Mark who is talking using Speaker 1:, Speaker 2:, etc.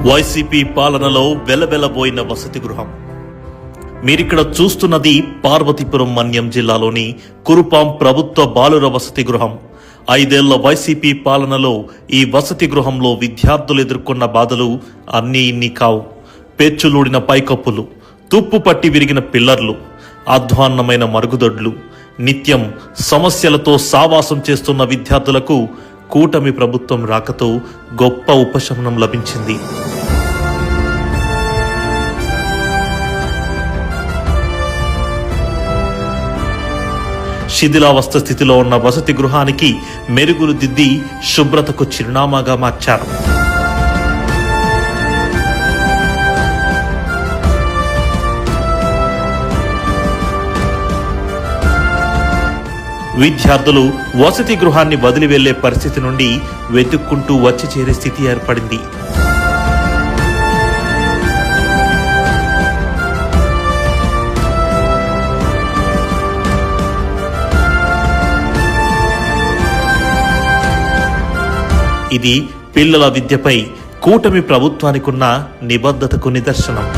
Speaker 1: YCP పాలనలో వెలవెలబోయిన వసతి గృహం. మీరిక్కడ చూస్తున్నది పార్వతీపురం మన్యం జిల్లాలోని కురుపాం ప్రభుత్వ బాలుర వసతి గృహం. 5 ఏళ్ల వైసీపీ పాలనలో ఈ వసతి గృహంలో విద్యార్థులు ఎదుర్కొన్న బాధలు అన్నీ ఇన్ని కావు. పేర్చులూడిన పైకప్పులు, తుప్పు పట్టి విరిగిన పిల్లర్లు, అధ్వాన్నమైన మరుగుదొడ్లు, నిత్యం సమస్యలతో సావాసం చేస్తున్న విద్యార్థులకు కూటమి ప్రభుత్వం రాకతో గొప్ప ఉపశమనం లభించింది. శిథిలావస్థ స్థితిలో ఉన్న వసతి గృహానికి మెరుగులు దిద్ది శుభ్రతకు చిరునామాగా మార్చారు. విద్యార్థులు వసతి గృహాన్ని వదిలి వెళ్లే పరిస్థితి నుండి వెతుక్కుంటూ వచ్చి చేరే స్థితి ఏర్పడింది. ఇది పిల్లల విద్యపై కూటమి ప్రభుత్వానికున్న నిబద్ధతకు నిదర్శనం.